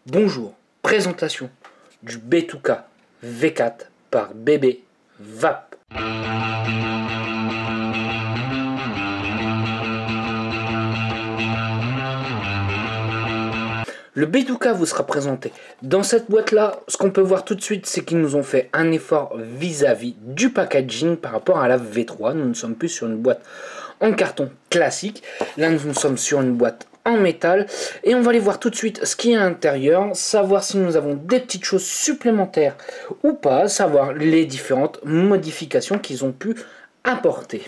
Bonjour, présentation du B2K V4 par BB VAP. Le B2K vous sera présenté. Dans cette boîte-là, ce qu'on peut voir tout de suite, c'est qu'ils nous ont fait un effort vis-à-vis du packaging par rapport à la V3. Nous ne sommes plus sur une boîte en carton classique. Là, nous sommes sur une boîte en métal. Et on va aller voir tout de suite ce qu'il y a à l'intérieur, savoir si nous avons des petites choses supplémentaires ou pas, savoir les différentes modifications qu'ils ont pu apporter.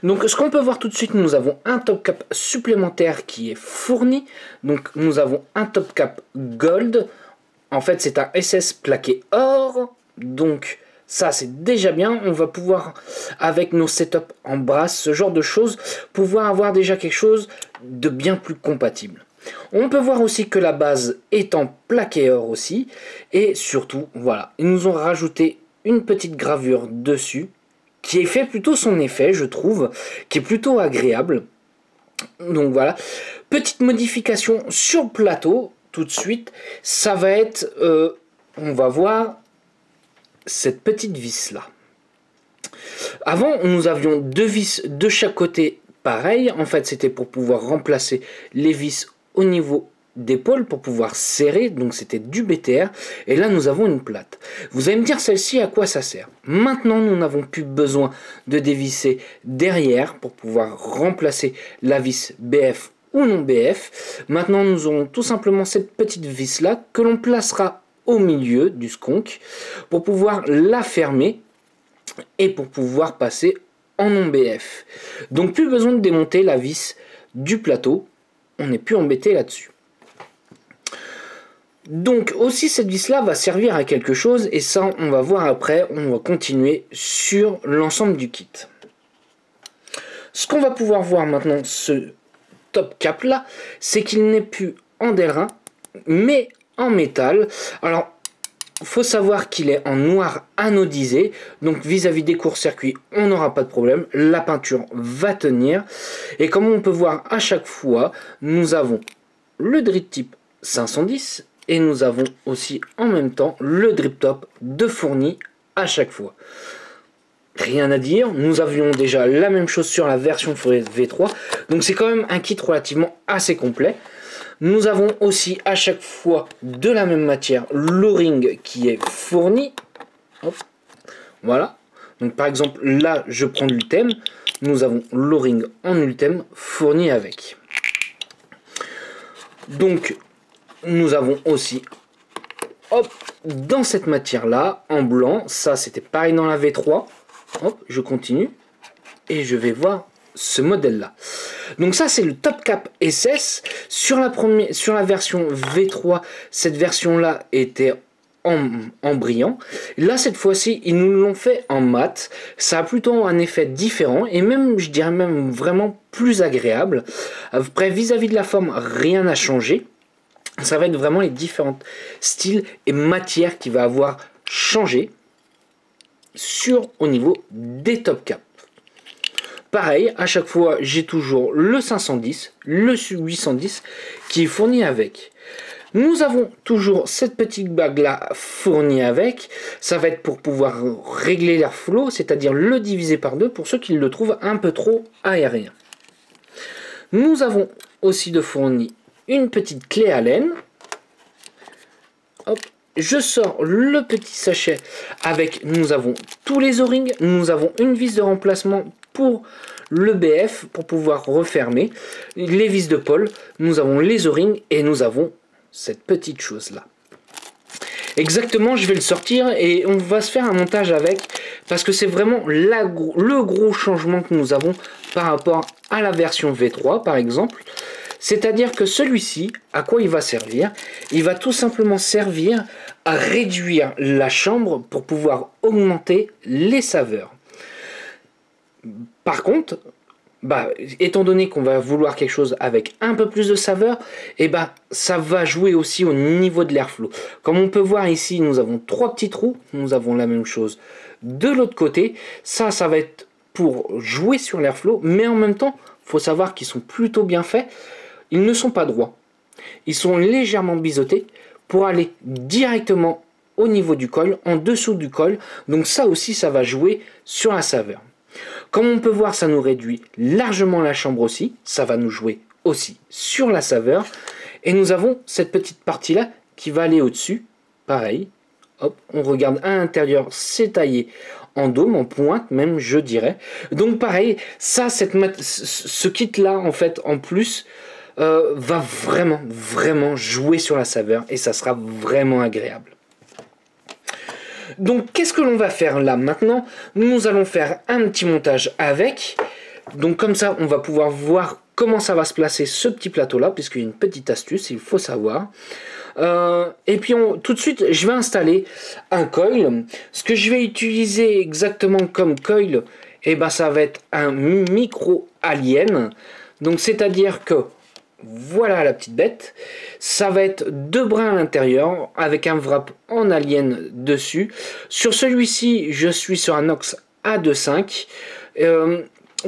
Donc ce qu'on peut voir tout de suite, nous avons un top cap supplémentaire qui est fourni. Donc nous avons un top cap gold. En fait c'est un SS plaqué or. Donc ça c'est déjà bien. On va pouvoir avec nos setups en brasse, ce genre de choses, pouvoir avoir déjà quelque chose de bien plus compatible. On peut voir aussi que la base est en plaqué or aussi. Et surtout voilà, ils nous ont rajouté une petite gravure dessus, qui fait plutôt son effet, je trouve, qui est plutôt agréable. Donc voilà, petite modification sur le plateau, tout de suite, ça va être, on va voir cette petite vis là. Avant, nous avions deux vis de chaque côté, pareil, en fait c'était pour pouvoir remplacer les vis au niveau d'épaule pour pouvoir serrer, donc c'était du BTR, et là nous avons une plate. Vous allez me dire celle-ci à quoi ça sert. Maintenant nous n'avons plus besoin de dévisser derrière pour pouvoir remplacer la vis BF ou non BF. Maintenant nous aurons tout simplement cette petite vis là que l'on placera au milieu du skunk pour pouvoir la fermer et pour pouvoir passer en non BF. Donc plus besoin de démonter la vis du plateau, on n'est plus embêté là-dessus. Donc aussi cette vis là va servir à quelque chose et ça on va voir après, on va continuer sur l'ensemble du kit. Ce qu'on va pouvoir voir maintenant, ce top cap là, c'est qu'il n'est plus en d'airain mais en métal. Alors il faut savoir qu'il est en noir anodisé, donc vis-à-vis des courts-circuits on n'aura pas de problème, la peinture va tenir. Et comme on peut voir à chaque fois, nous avons le drip tip 510 et nous avons aussi en même temps le drip top de fourni à chaque fois. Rien à dire, nous avions déjà la même chose sur la version V3, donc c'est quand même un kit relativement assez complet. Nous avons aussi à chaque fois de la même matière l'O-ring qui est fourni. Hop. Voilà, donc par exemple là je prends de l'ultème, nous avons l'O-ring en ultème fourni avec. Donc nous avons aussi, hop, dans cette matière là, en blanc, ça c'était pareil dans la V3, hop, je continue, et je vais voir ce modèle là. Donc ça c'est le top cap SS, sur la version V3, cette version là était en brillant, là cette fois-ci ils nous l'ont fait en mat, ça a plutôt un effet différent, et même je dirais même vraiment plus agréable. Après vis-à-vis de la forme, rien n'a changé. Ça va être vraiment les différents styles et matières qui va avoir changé au niveau des top caps. Pareil, à chaque fois, j'ai toujours le 510, le 810 qui est fourni avec. Nous avons toujours cette petite bague là fournie avec. Ça va être pour pouvoir régler l'airflow, c'est-à-dire le diviser par deux pour ceux qui le trouvent un peu trop aérien. Nous avons aussi de fourni une petite clé Allen. Hop, je sors le petit sachet avec, nous avons tous les O-rings, nous avons une vis de remplacement pour le BF pour pouvoir refermer, les vis de pôle, nous avons les O-rings et nous avons cette petite chose là. Exactement, je vais le sortir et on va se faire un montage avec, parce que c'est vraiment le gros changement que nous avons par rapport à la version V3 par exemple. C'est-à-dire que celui-ci, à quoi il va servir? Il va tout simplement servir à réduire la chambre pour pouvoir augmenter les saveurs. Par contre, étant donné qu'on va vouloir quelque chose avec un peu plus de saveur, ça va jouer aussi au niveau de l'airflow. Comme on peut voir ici, nous avons trois petits trous, nous avons la même chose de l'autre côté. Ça va être pour jouer sur l'airflow, mais en même temps, il faut savoir qu'ils sont plutôt bien faits. Ils ne sont pas droits. ils sont légèrement biseautés pour aller directement au niveau du col, en dessous du col. Donc ça aussi, ça va jouer sur la saveur. Comme on peut voir, ça nous réduit largement la chambre aussi. Ça va nous jouer aussi sur la saveur. Et nous avons cette petite partie-là qui va aller au-dessus. Pareil. Hop, on regarde à l'intérieur, c'est taillé en dôme, en pointe même, je dirais. Donc pareil, ça, ce kit-là, en fait, en plus, va vraiment jouer sur la saveur. Et ça sera vraiment agréable. Donc qu'est-ce que l'on va faire là maintenant? Nous allons faire un petit montage avec. Donc comme ça, on va pouvoir voir comment ça va se placer ce petit plateau là, puisqu'il y a une petite astuce, il faut savoir. Et puis tout de suite, je vais installer un coil. Ce que je vais utiliser exactement comme coil, et ben, ça va être un micro alien. Donc c'est-à-dire que voilà la petite bête. Ça va être 2 brins à l'intérieur avec un wrap en alien dessus. Sur celui-ci, je suis sur un Ox A25.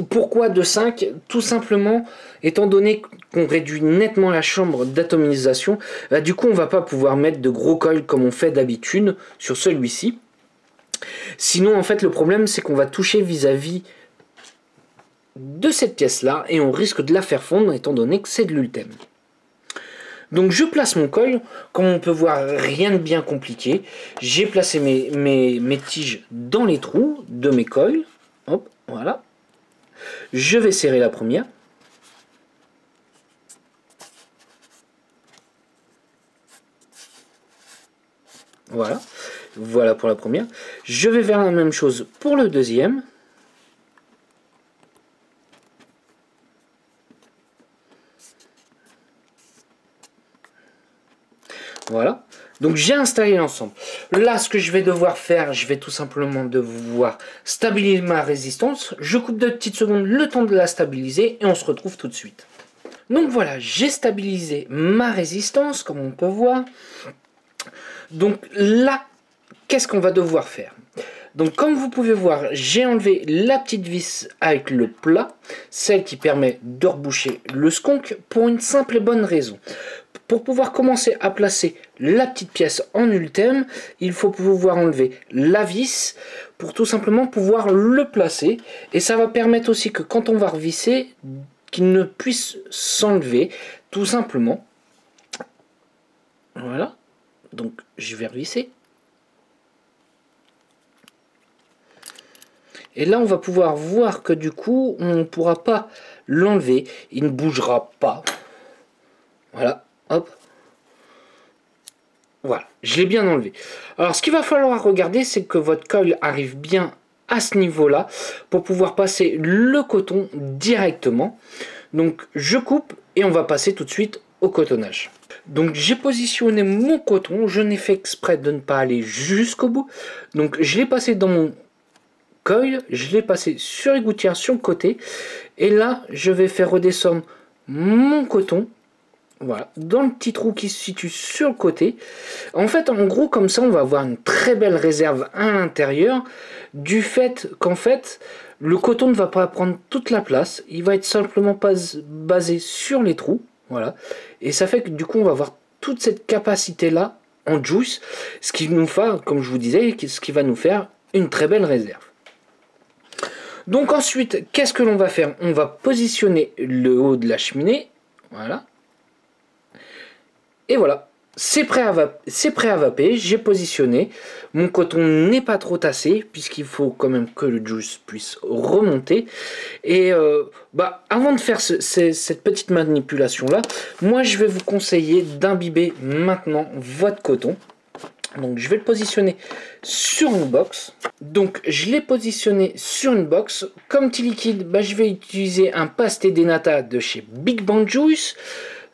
Pourquoi 2.5? Tout simplement, étant donné qu'on réduit nettement la chambre d'atomisation, du coup on va pas pouvoir mettre de gros coils comme on fait d'habitude sur celui-ci. Sinon en fait le problème c'est qu'on va toucher vis-à-vis de cette pièce là et on risque de la faire fondre étant donné que c'est de l'ultème. Donc je place mon coil, comme on peut voir rien de bien compliqué. J'ai placé mes tiges dans les trous de mes coils. Hop, voilà. Je vais serrer la première. Voilà. Voilà pour la première. Je vais faire la même chose pour le deuxième. Voilà. Donc j'ai installé l'ensemble. Là, ce que je vais devoir faire, je vais tout simplement devoir stabiliser ma résistance. Je coupe 2 petites secondes, le temps de la stabiliser, et on se retrouve tout de suite. Donc voilà, j'ai stabilisé ma résistance, comme on peut voir. Donc là, qu'est-ce qu'on va devoir faire? Donc comme vous pouvez voir, j'ai enlevé la petite vis avec le plat, celle qui permet de reboucher le sconk, pour une simple et bonne raison. Pour pouvoir commencer à placer la petite pièce en ultème, il faut pouvoir enlever la vis pour tout simplement pouvoir le placer. Et ça va permettre aussi que quand on va revisser, qu'il ne puisse s'enlever tout simplement. Voilà. Donc je vais revisser. Et là on va pouvoir voir que du coup on ne pourra pas l'enlever. Il ne bougera pas. Voilà. Hop. Voilà, je l'ai bien enlevé. Alors, ce qu'il va falloir regarder, c'est que votre coil arrive bien à ce niveau-là pour pouvoir passer le coton directement. Donc, je coupe et on va passer tout de suite au cotonnage. Donc, j'ai positionné mon coton. Je n'ai fait exprès de ne pas aller jusqu'au bout. Donc, je l'ai passé dans mon coil. Je l'ai passé sur les gouttières sur le côté. Et là, je vais faire redescendre mon coton. Voilà, dans le petit trou qui se situe sur le côté. En fait, en gros, comme ça, on va avoir une très belle réserve à l'intérieur, du fait qu'en fait, le coton ne va pas prendre toute la place, il va être simplement basé sur les trous, voilà. Et ça fait que du coup, on va avoir toute cette capacité-là en juice, ce qui nous fait, comme je vous disais, ce qui va nous faire une très belle réserve. Donc ensuite, qu'est-ce que l'on va faire? On va positionner le haut de la cheminée, voilà. Et voilà, c'est prêt à vaper, j'ai positionné. Mon coton n'est pas trop tassé, puisqu'il faut quand même que le juice puisse remonter. Et avant de faire cette petite manipulation-là, moi je vais vous conseiller d'imbiber maintenant votre coton. Donc je vais le positionner sur une box. Donc je l'ai positionné sur une box. Comme petit liquide, je vais utiliser un pasté denata de chez Big Bang Juice.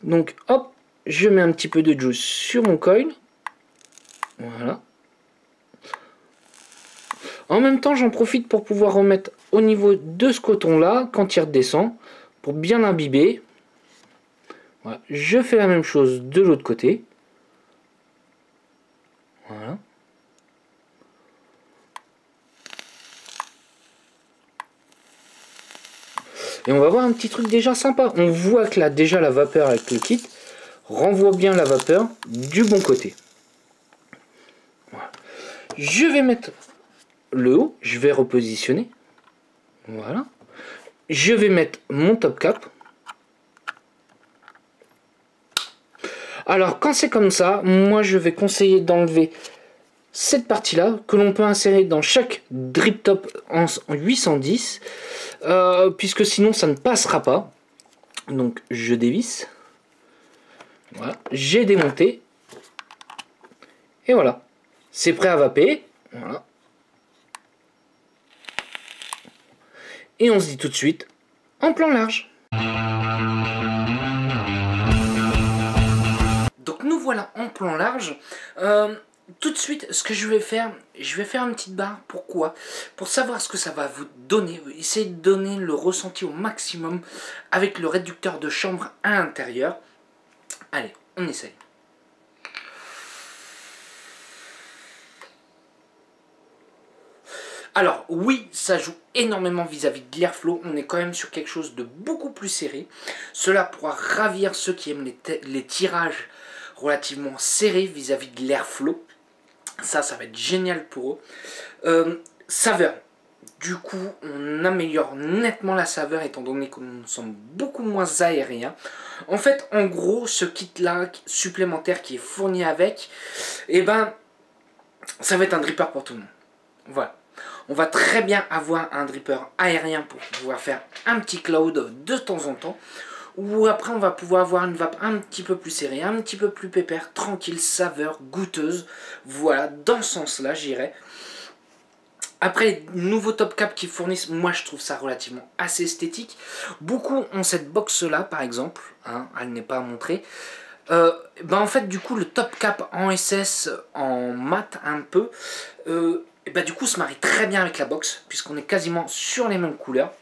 Donc hop. Je mets un petit peu de juice sur mon coil. Voilà. En même temps, j'en profite pour pouvoir remettre au niveau de ce coton-là, quand il redescend, pour bien l'imbiber. Voilà. Je fais la même chose de l'autre côté. Voilà. Et on va voir un petit truc déjà sympa. On voit que là, déjà, la vapeur avec le kit. renvoie bien la vapeur du bon côté. Voilà. Je vais mettre le haut, je vais repositionner. Voilà. Je vais mettre mon top cap. Alors quand c'est comme ça, moi je vais conseiller d'enlever cette partie-là, que l'on peut insérer dans chaque drip top en 810, puisque sinon ça ne passera pas. Donc je dévisse. Voilà, j'ai démonté. Et voilà, c'est prêt à vaper. Voilà. Et on se dit tout de suite en plan large. Donc nous voilà en plan large. Tout de suite, ce que je vais faire une petite barre. Pourquoi? Pour savoir ce que ça va vous donner. Essayer de donner le ressenti au maximum avec le réducteur de chambre à l'intérieur. Allez, on essaye. Alors oui, ça joue énormément vis-à-vis de l'airflow, on est quand même sur quelque chose de beaucoup plus serré. Cela pourra ravir ceux qui aiment les tirages relativement serrés vis-à-vis de l'airflow. Ça va être génial pour eux. Saveur. Du coup, on améliore nettement la saveur étant donné que nous sommes beaucoup moins aériens. En fait, en gros, ce kit-là supplémentaire qui est fourni avec, eh ben, ça va être un dripper pour tout le monde. Voilà. On va très bien avoir un dripper aérien pour pouvoir faire un petit cloud de temps en temps. Ou après on va pouvoir avoir une vape un petit peu plus serrée, un petit peu plus pépère, tranquille, saveur, goûteuse. Voilà, dans ce sens-là, j'irai. Après, les nouveaux top cap qui fournissent, moi je trouve ça relativement assez esthétique. Beaucoup ont cette box-là, par exemple, hein, elle n'est pas à montrer. En fait, du coup, le top cap en SS, en mat un peu, du coup, se marie très bien avec la box, puisqu'on est quasiment sur les mêmes couleurs.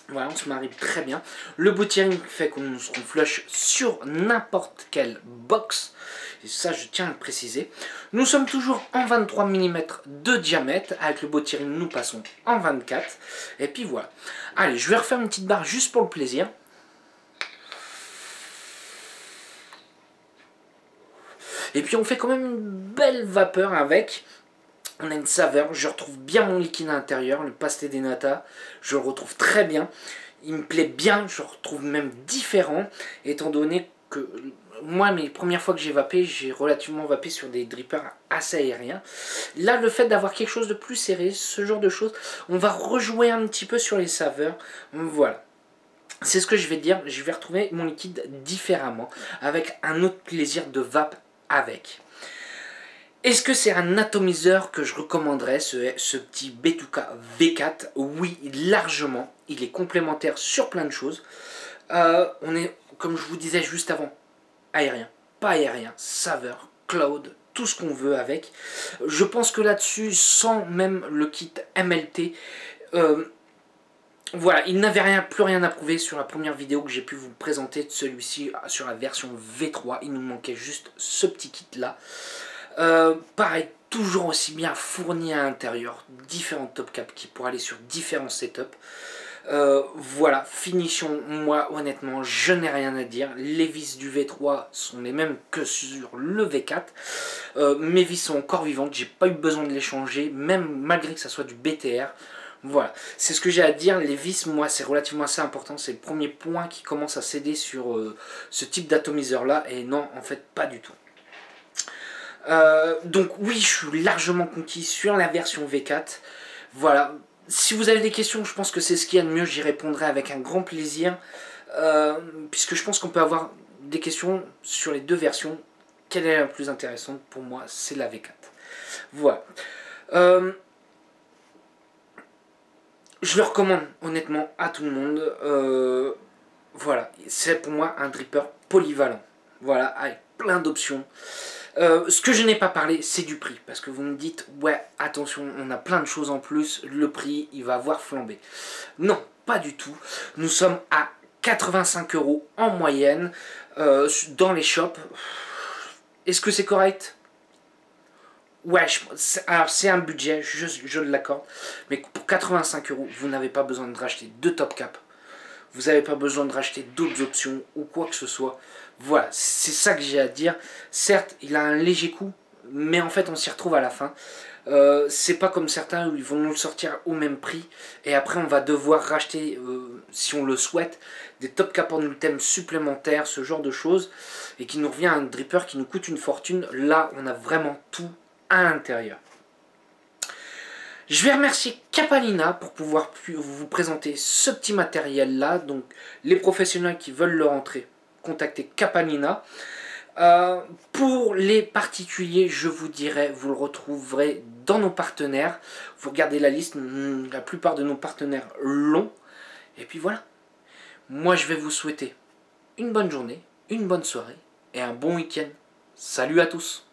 Voilà, on se marie très bien. Le booting fait qu'on nous serons flush sur n'importe quelle box. Et ça, je tiens à le préciser. Nous sommes toujours en 23 mm de diamètre. Avec le booting, nous passons en 24. Et puis voilà. Allez, je vais refaire une petite barre juste pour le plaisir. Et puis on fait quand même une belle vapeur avec. On a une saveur, je retrouve bien mon liquide à l'intérieur, le pasté des nata, je le retrouve très bien. Il me plaît bien, je le retrouve même différent, étant donné que moi, mes premières fois que j'ai vapé, j'ai relativement vapé sur des drippers assez aériens. Là, le fait d'avoir quelque chose de plus serré, ce genre de choses, on va rejouer un petit peu sur les saveurs. Voilà. C'est ce que je vais dire, je vais retrouver mon liquide différemment, avec un autre plaisir de vape avec. Est-ce que c'est un atomiseur que je recommanderais, ce petit B2K V4? Oui, largement. Il est complémentaire sur plein de choses. On est, comme je vous disais juste avant, aérien, pas aérien, saveur, cloud, tout ce qu'on veut avec. Je pense que là-dessus, sans même le kit MLT, voilà, il n'avait plus rien à prouver sur la première vidéo que j'ai pu vous présenter de celui-ci sur la version V3. Il nous manquait juste ce petit kit-là. Pareil, toujours aussi bien fourni à l'intérieur, différents top caps qui pourraient aller sur différents setups. Voilà, finition, moi honnêtement je n'ai rien à dire. Les vis du V3 sont les mêmes que sur le V4. Mes vis sont encore vivantes, j'ai pas eu besoin de les changer, même malgré que ça soit du BTR. Voilà, c'est ce que j'ai à dire. Les vis, moi c'est relativement assez important, c'est le premier point qui commence à céder sur ce type d'atomiseur là, et non en fait pas du tout. Donc oui, je suis largement conquis sur la version V4. Voilà. Si vous avez des questions, je pense que c'est ce qu'il y a de mieux. J'y répondrai avec un grand plaisir. Puisque je pense qu'on peut avoir des questions sur les deux versions. Quelle est la plus intéressante pour moi? C'est la V4. Voilà. Je le recommande honnêtement à tout le monde. Voilà. C'est pour moi un dripper polyvalent. Voilà, avec plein d'options. Ce que je n'ai pas parlé, c'est du prix. Parce que vous me dites, ouais, attention, on a plein de choses en plus, le prix, il va avoir flambé. Non, pas du tout. Nous sommes à 85 € en moyenne dans les shops. Est-ce que c'est correct? Ouais, alors c'est un budget, je l'accorde. Mais pour 85 €, vous n'avez pas besoin de racheter deux top caps. Vous n'avez pas besoin de racheter d'autres options ou quoi que ce soit. Voilà, c'est ça que j'ai à dire. Certes, il a un léger coût, mais en fait, on s'y retrouve à la fin. C'est pas comme certains où ils vont nous le sortir au même prix et après on va devoir racheter, si on le souhaite, des top cap en ultem supplémentaires, ce genre de choses, et qui nous revient à un dripper qui nous coûte une fortune. Là, on a vraiment tout à l'intérieur. Je vais remercier Capalina pour pouvoir vous présenter ce petit matériel là. Donc les professionnels qui veulent le rentrer, contactez Capalina. Pour les particuliers, je vous dirais, vous le retrouverez dans nos partenaires. Vous regardez la liste, la plupart de nos partenaires l'ont. Et puis voilà. Moi, je vais vous souhaiter une bonne journée, une bonne soirée et un bon week-end. Salut à tous!